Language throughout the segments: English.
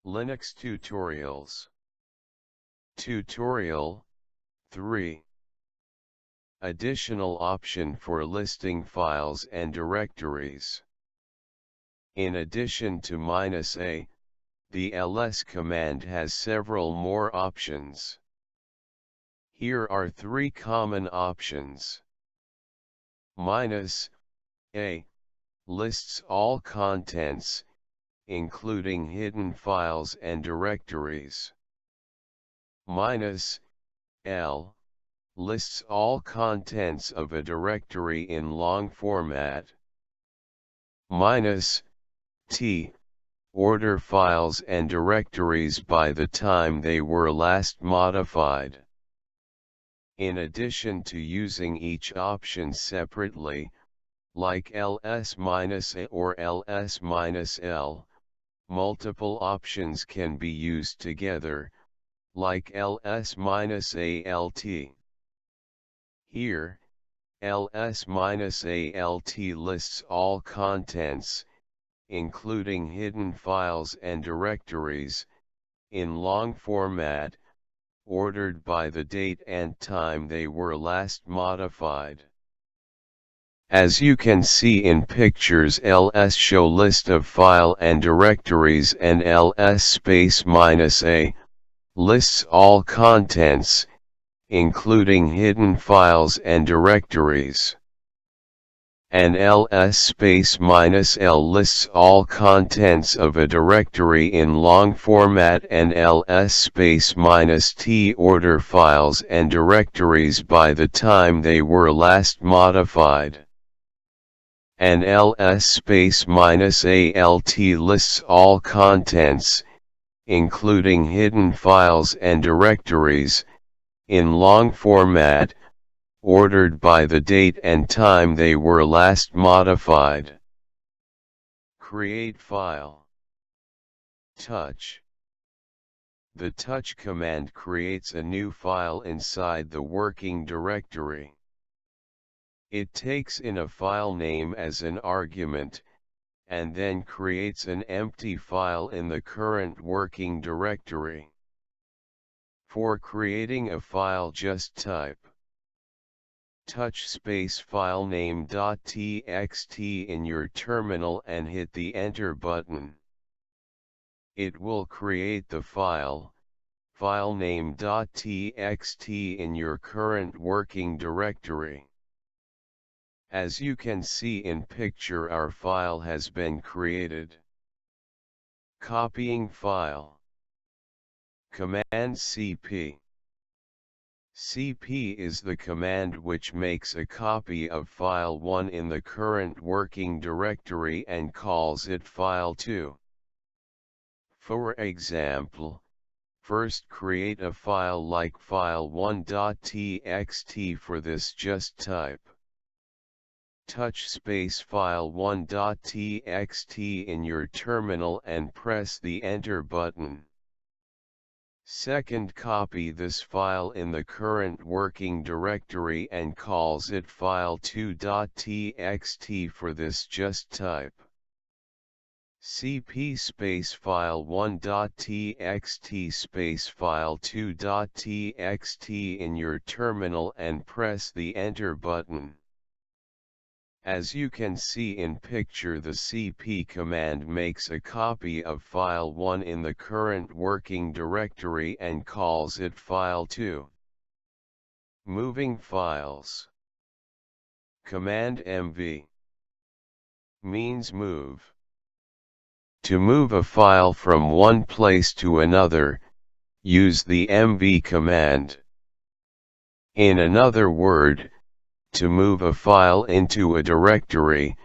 Linux tutorials. Tutorial 3. Additional option for listing files and directories. In addition to -a, the ls command has several more options. Here are 3 common options. -a lists all contents, including hidden files and directories. -l lists all contents of a directory in long format. -t order files and directories by the time they were last modified. In addition to using each option separately, like ls-a or ls-l, multiple options can be used together, like ls-alt. Here, ls-alt lists all contents, including hidden files and directories, in long format, ordered by the date and time they were last modified. As you can see in pictures, ls show list of file and directories, and ls-a lists all contents, including hidden files and directories. And ls-l lists all contents of a directory in long format, and ls-t order files and directories by the time they were last modified. And ls-alt lists all contents, including hidden files and directories, in long format, ordered by the date and time they were last modified. Create file. Touch. The touch command creates a new file inside the working directory. It takes in a file name as an argument, and then creates an empty file in the current working directory. For creating a file, just type touch space filename.txt in your terminal and hit the enter button. It will create the filename.txt in your current working directory. As you can see in picture, our file has been created. Copying file. Command cp. Cp is the command which makes a copy of file 1 in the current working directory and calls it file 2. For example, first create a file like file1.txt. For this, just type touch space file1.txt in your terminal and press the enter button. Second, copy this file in the current working directory and calls it file2.txt. For this, just type cp space file1.txt space file2.txt in your terminal and press the enter button. As you can see in picture, the cp command makes a copy of file 1 in the current working directory and calls it file 2. Moving files. Command mv means move. To move a file from one place to another, use the mv command. In another word, to move a file into a directory,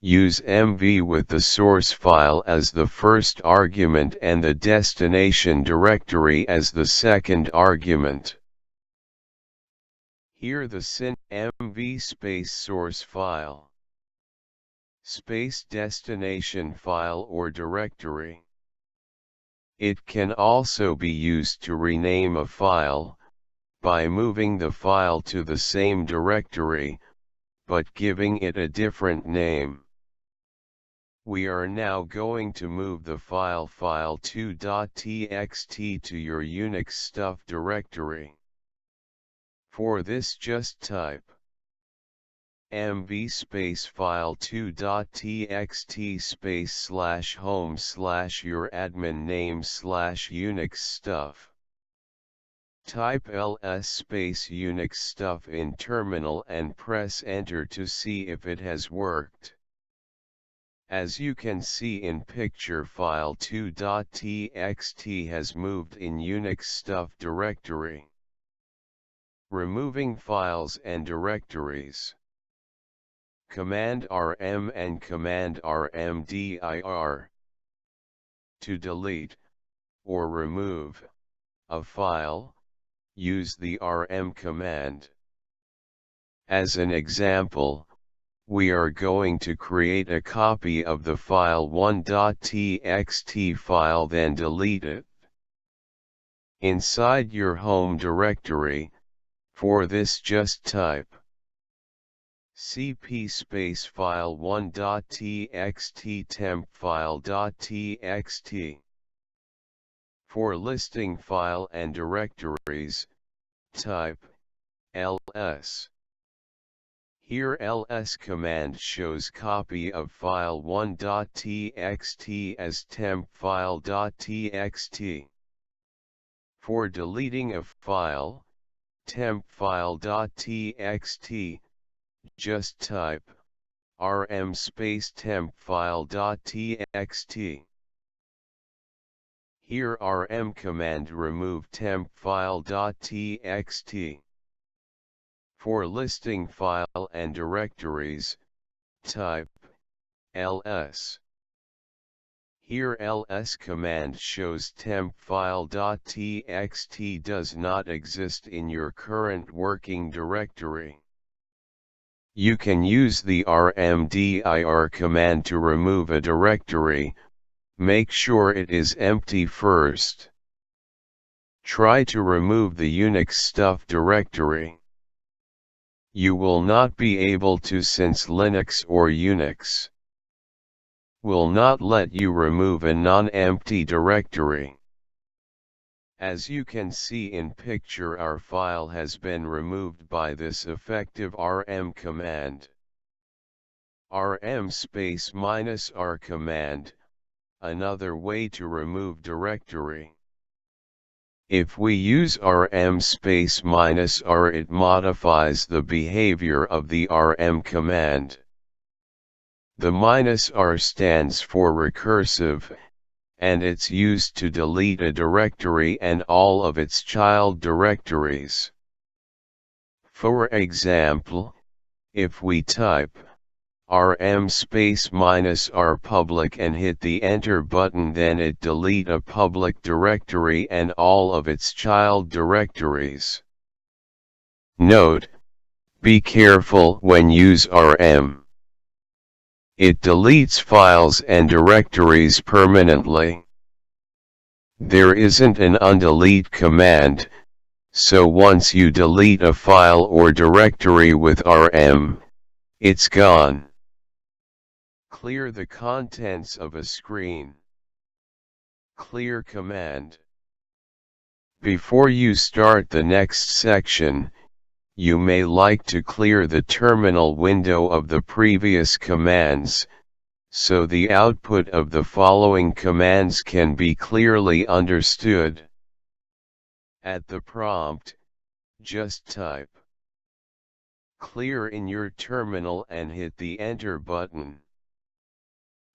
use mv with the source file as the first argument and the destination directory as the second argument. Here the mv space source file space destination file or directory. It can also be used to rename a file, by moving the file to the same directory, but giving it a different name. We are now going to move the file2.txt to your Unix stuff directory. For this just type mv space file2.txt space /home / your admin name /Unix stuff. Type ls space Unix stuff in terminal and press enter to see if it has worked. As you can see in picture, file2.txt has moved in Unix stuff directory. Removing files and directories. Command RM and Command RMDIR. To delete, or remove, a file, use the RM command. As an example, we are going to create a copy of the file1.txt file, then delete it. Inside your home directory, for this just type cp space file1.txt temp file.txt. For listing file and directories, type ls. Here ls command shows copy of file1.txt as temp file.txt. For deleting a file, temp file.txt, just type rm space temp file.txt. Here rm command remove temp file.txt. For listing file and directories, type ls. Here ls command shows temp file.txt does not exist in your current working directory. You can use the rmdir command to remove a directory. Make sure it is empty first. Try to remove the Unix stuff directory. You will not be able to, since Linux or Unix will not let you remove a non-empty directory. As you can see in picture, our file has been removed by this effective rm command. Rm space -r command, another way to remove directory. If we use rm space -r, it modifies the behavior of the rm command. The -r stands for recursive, and it's used to delete a directory and all of its child directories. For example, if we type rm space -r public and hit the enter button, then it delete a public directory and all of its child directories. Note: be careful when use rm. It deletes files and directories permanently. There isn't an undelete command, so once you delete a file or directory with rm, it's gone. Clear the contents of a screen. Clear command. Before you start the next section, you may like to clear the terminal window of the previous commands, so the output of the following commands can be clearly understood. At the prompt, just type clear in your terminal and hit the enter button.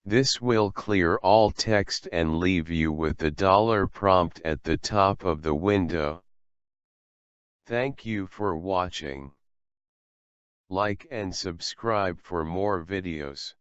This will clear all text and leave you with the $prompt at the top of the window. Thank you for watching. Like and subscribe for more videos.